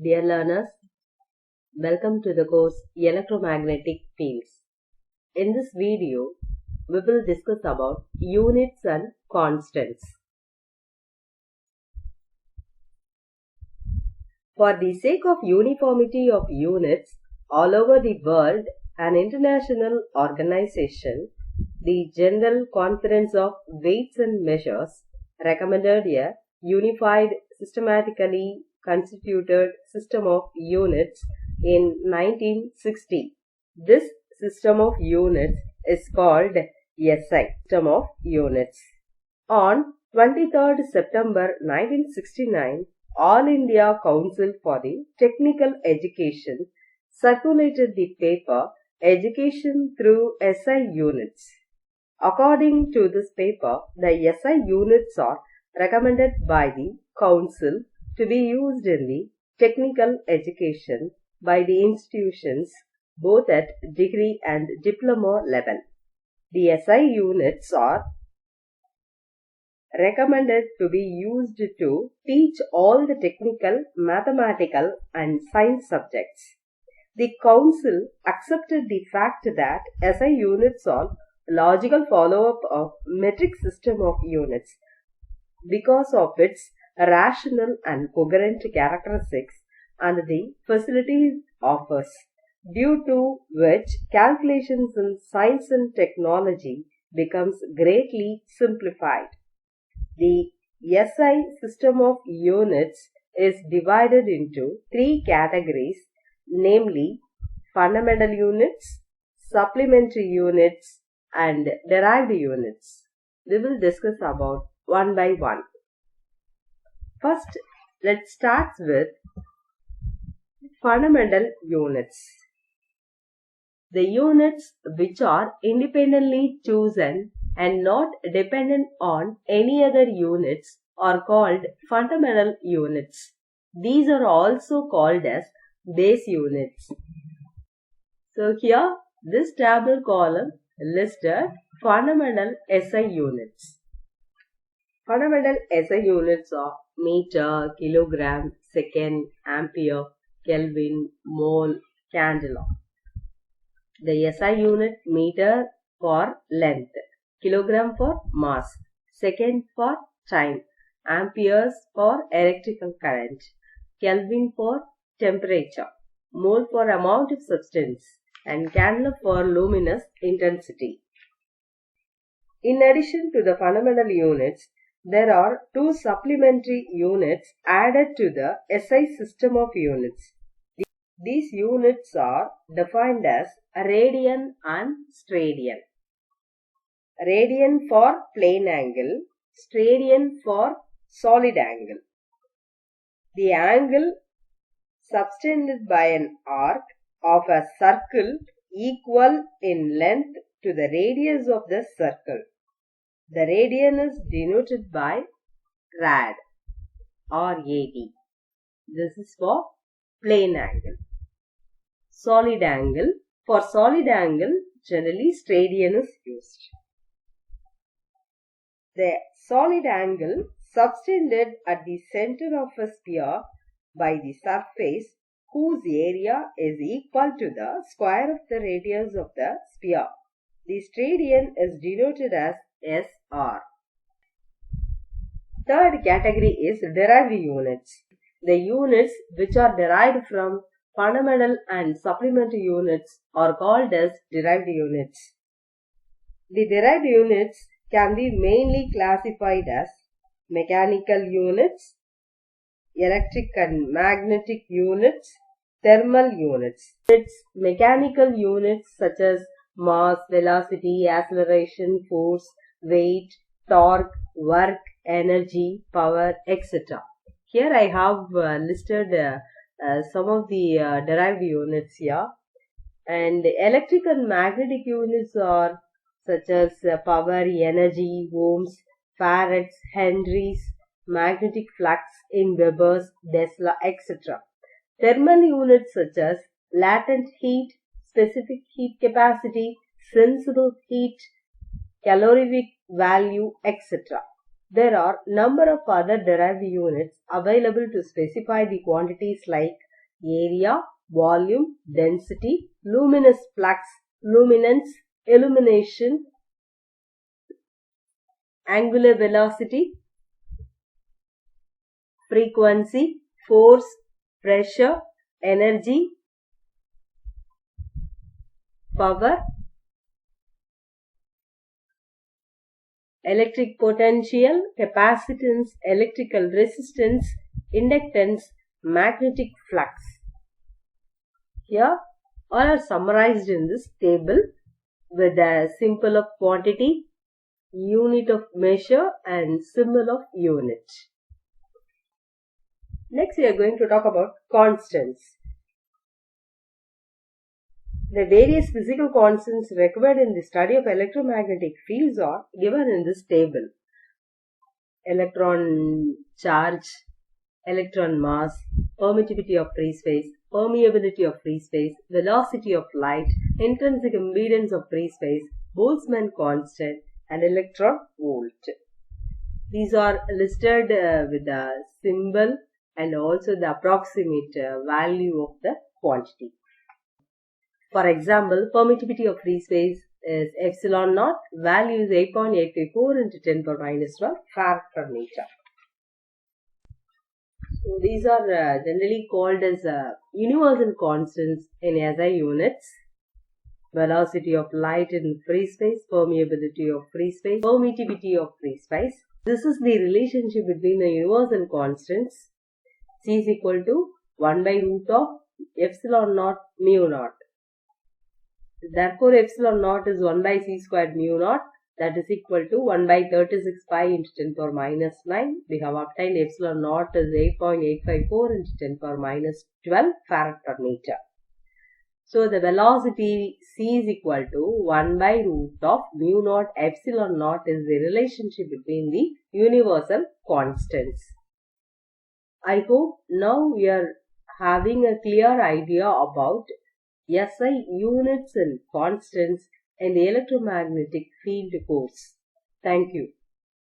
Dear learners, welcome to the course Electromagnetic Fields. In this video, we will discuss about units and constants. For the sake of uniformity of units all over the world, an international organization, the General Conference of Weights and Measures, recommended a unified, systematically constituted system of units in 1960. This system of units is called SI, system of units. On 23rd September 1969, All India Council for the Technical Education circulated the paper Education through SI Units. According to this paper, the SI units are recommended by the Council to be used in the technical education by the institutions both at degree and diploma level. The SI units are recommended to be used to teach all the technical, mathematical and science subjects. The Council accepted the fact that SI units are logical follow-up of metric system of units because of its rational and coherent characteristics and the facilities it offers, due to which calculations in science and technology becomes greatly simplified. The SI system of units is divided into three categories, namely fundamental units, supplementary units and derived units. We will discuss about one by one. First, let's start with fundamental units. The units which are independently chosen and not dependent on any other units are called fundamental units. These are also called as base units. So here, this tabular column listed fundamental SI units. Fundamental SI units are meter, kilogram, second, ampere, Kelvin, mole, candela. The SI unit meter for length, kilogram for mass, second for time, amperes for electrical current, Kelvin for temperature, mole for amount of substance, and candela for luminous intensity. In addition to the fundamental units, there are two supplementary units added to the SI system of units. These units are defined as radian and stradian. Radian for plane angle, stradian for solid angle. The angle subtended by an arc of a circle equal in length to the radius of the circle. The radian is denoted by rad, R-A-D. This is for plane angle. Solid angle. For solid angle, generally stradian is used. The solid angle subtended at the center of a sphere by the surface whose area is equal to the square of the radius of the sphere. The stradian is denoted as SR. Third category is derived units. The units which are derived from fundamental and supplementary units are called as derived units. The derived units can be mainly classified as mechanical units, electric and magnetic units, thermal units. Mechanical units such as mass, velocity, acceleration, force, weight, torque, work, energy, power, etc. Here I have listed some of the derived units here. And electric and magnetic units are such as power, energy, ohms, farads, henries, magnetic flux in Webers, Tesla, etc. Thermal units such as latent heat, specific heat capacity, sensible heat, calorific value, etc. There are number of other derived units available to specify the quantities like area, volume, density, luminous flux, luminance, illumination, angular velocity, frequency, force, pressure, energy, power, electric potential, capacitance, electrical resistance, inductance, magnetic flux. Here all are summarized in this table with a symbol of quantity, unit of measure and symbol of unit. Next we are going to talk about constants. The various physical constants required in the study of electromagnetic fields are given in this table. Electron charge, electron mass, permittivity of free space, permeability of free space, velocity of light, intrinsic impedance of free space, Boltzmann constant and electron volt. These are listed with the symbol and also the approximate value of the quantity. For example, permittivity of free space is epsilon naught, value is 8.854 into 10 power minus 12 farad per meter. So these are generally called as universal constants in SI units. Velocity of light in free space, permeability of free space, permittivity of free space. This is the relationship between the universal constants. C is equal to 1 by root of epsilon naught mu naught. Therefore, epsilon naught is 1 by c squared mu naught, that is equal to 1 by 36 pi into 10 power minus 9. We have obtained epsilon naught is 8.854 into 10 power minus 12 farad per meter. So, the velocity c is equal to 1 by root of mu naught epsilon naught is the relationship between the universal constants. I hope now we are having a clear idea about SI units and constants in the electromagnetic field course. Thank you.